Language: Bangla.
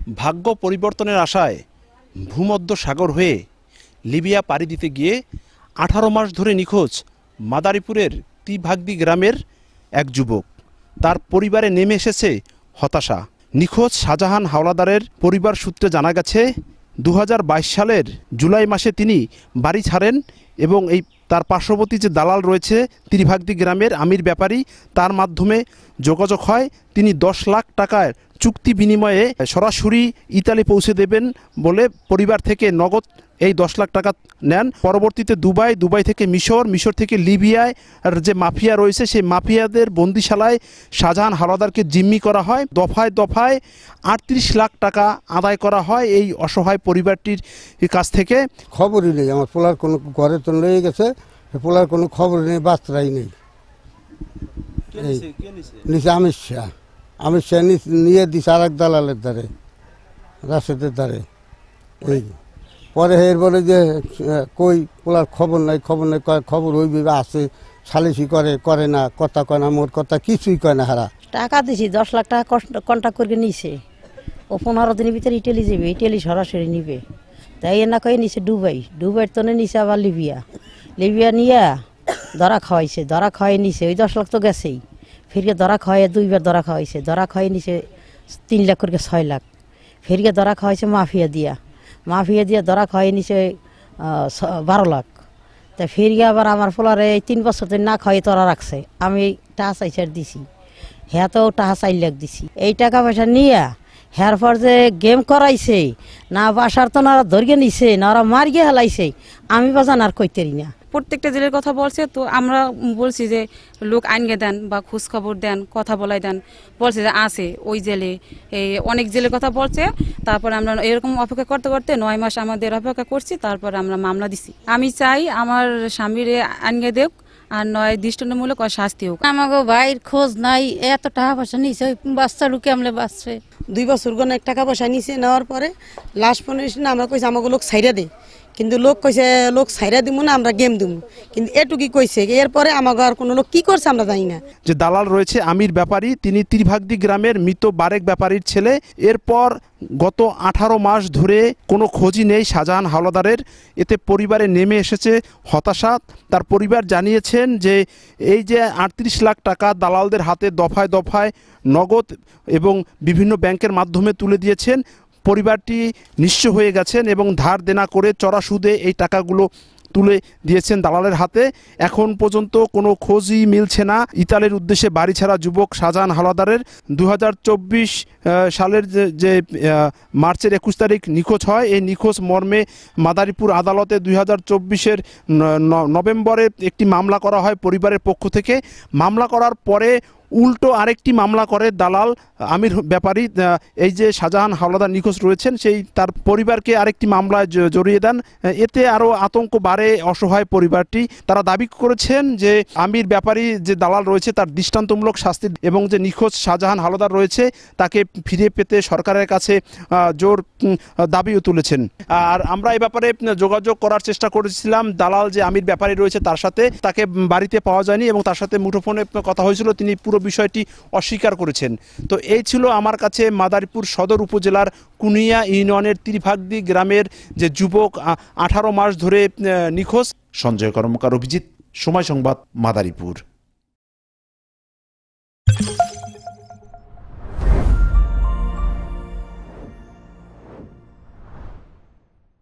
ভাগ্য পরিবর্তনের আশায় ভূমধ্য সাগর হয়ে লিবিয়া পাড়ি দিতে গিয়ে 18 মাস ধরে নিখোঁজ মাদারীপুরের ত্রিভাগদি গ্রামের এক যুবক। তার পরিবারে নেমে এসেছে হতাশা। নিখোঁজ শাহজাহান হাওলাদারের পরিবার সূত্রে জানা গেছে 2022 সালের জুলাই মাসে তিনি বাড়ি ছাড়েন এবং তার পার্শ্ববর্তী যে দালাল রয়েছে ত্রিভাগদি গ্রামের আমির ব্যাপারী, তার মাধ্যমে যোগাযোগ হয়। তিনি 10 লাখ টাকার চুক্তি বিনিময়ে সরাসরি ইতালি পৌঁছে দেবেন বলে পরিবার থেকে নগদ এই 10 লাখ টাকা নেন। পরবর্তীতে দুবাই থেকে মিশর থেকে লিবিয়ায় যে মাফিয়া রয়েছে সেই মাফিয়াদের বন্দিশালায় শাহজাহান হাওলাদারকে জিম্মি করা হয়। দফায় 38 লাখ টাকা আদায় করা হয় এই অসহায় পরিবারটির কাছ থেকে। খবরই নেই, আমার পোলার কোনো ঘরে তো লেগে গেছে, পোলার কোনো খবর নেই, বাচ্চারাই নেই। নিচে আমির শাহ নিয়ে দিছে আর এক দালালের দ্বারে, রাশেদের দ্বারে। এই পরে এর বলে যে কই পোলার খবর নাই, খবর ওই বিবে আছে, সালিশি করে না, কথা কয় না, মোর কথা কিছুই কয় না। হারা টাকা দিছি, 10 লাখ টাকা কন্ট্যাক্ট করে নিছে। ও 15 দিনের ভিতরে ইটালি যাবে, ইটালি সরাসরি নিবে। তাই না কয়ে নিছে দুবাই তো নিছে আবার লিবিয়া নিয়ে ধরা খাওয়াই নিছে। ওই 10 লাখ তো গেছেই, ফিরকে ধরা খাওয়াই 2বার ধরা খাওয়াইছে। ধরা খাওয়াই নিছে 3 লাখ করে 6 লাখ। ফিরকে ধরা খাওয়াইছে মাফিয়া দিয়া ধরা খাওয়াই নিছে 12 লাখ। তা ফিরকে আবার আমার ফলারে 3 বছর ধরে না খাওয়াই তোরা রাখছে। আমি টাকা চাইছে দিছি, হ্যাঁ তো টাকা 4 লাখ দিছি। এই টাকা পয়সা নিয়ে হ্যার পর যে গেম করাইছে না, বাসার তো না ধরিয়ে নিছে না, ওরা মারিয়ে হেলাইছে। আমি বাজান আর কইতেরি না। প্রত্যেকটা জেলের কথা বলছে, তো আমরা বলছি যে লোক আইনগে দেন বা খোঁজ খবর দেন, কথা বলাই দেন। বলছে যে আছে ওই জেলে, এই অনেক জেলের কথা বলছে। তারপর আমরা এরকম অপেক্ষা করতে করতে 9 মাস আমাদের অপেক্ষা করছি। তারপর আমরা মামলা দিছি। আমি চাই আমার স্বামীর আইনগে দেখ, আর নয় দৃষ্টান্তমূলক শাস্তি হোক। আমাকে ভাইয়ের খোঁজ নাই, এত টাকা পয়সা নিছে, ওই বাচ্চা ঢুকে আমলে বাঁচছে। 2 বছর অনেক টাকা পয়সা নিছে, নেওয়ার পরে লাস্ট পর্যন্ত আমরা কইছি আমাকে লোক ছাইরা দে, কিন্তু লোক কইছে লোক ছাইরা দিব না, আমরা গেম দিব। কিন্তু এটুকি কইছে, এরপরে আমাকে আর কোনো লোক কি করছে আমরা জানি না। যে দালাল রয়েছে আমির ব্যাপারী, তিনি ত্রিভাগদি গ্রামের মৃত বারেক ব্যাপারীর ছেলে। এরপর গত 18 মাস ধরে কোনো খোঁজই নেই শাহজাহান হাওলাদারের। এতে পরিবারে নেমে এসেছে হতাশা। তার পরিবার জানিয়েছেন যে এই যে 38 লাখ টাকা দালালদের হাতে দফায় নগদ এবং বিভিন্ন ব্যাংকের মাধ্যমে তুলে দিয়েছেন। পরিবারটি নিঃস্ব হয়ে গেছেন এবং ধার দেনা করে চড়া সুদে এই টাকাগুলো তুলে দিয়েছেন দালালের হাতে। এখন পর্যন্ত কোনো খোঁজই মিলছে না ইতালির উদ্দেশ্যে বাড়ি ছাড়া যুবক শাহজাহান হাওলাদারের। 2024 সালের যে মার্চের 21 তারিখ নিখোঁজ হয়। এই নিখোঁজ মর্মে মাদারীপুর আদালতে 2024-এর নভেম্বরে একটি মামলা করা হয় পরিবারের পক্ষ থেকে। মামলা করার পরে উল্টো আরেকটি মামলা করে দালাল আমির ব্যাপারী, এই যে শাহজাহান হাওলাদার নিখোঁজ রয়েছেন সেই তার পরিবারকে আরেকটি মামলায় জড়িয়ে দেন। এতে আরও আতঙ্ক বাড়ে অসহায় পরিবারটি। তারা দাবি করেছেন যে আমির ব্যাপারী যে দালাল রয়েছে তার দৃষ্টান্তমূলক শাস্তি এবং যে নিখোঁজ শাহজাহান হাওলাদার রয়েছে তাকে ফিরে পেতে সরকারের কাছে জোর দাবিও তুলেছেন। আর আমরা এই ব্যাপারে যোগাযোগ করার চেষ্টা করেছিলাম দালাল যে আমির ব্যাপারী রয়েছে তার সাথে, তাকে বাড়িতে পাওয়া যায়নি এবং তার সাথে মুঠোফোনে কথা হয়েছিল, তিনি পুরো বিষয়টি অস্বীকার করেছেন। তো এই ছিল আমার কাছে মাদারীপুর সদর উপজেলার কুনিয়া ইউনিয়নের ত্রিভাগদি গ্রামের যে যুবক 18 মাস ধরে নিখোঁজ। সঞ্জয় কর্মকার, অভিজিৎ, সময় সংবাদ, মাদারীপুর।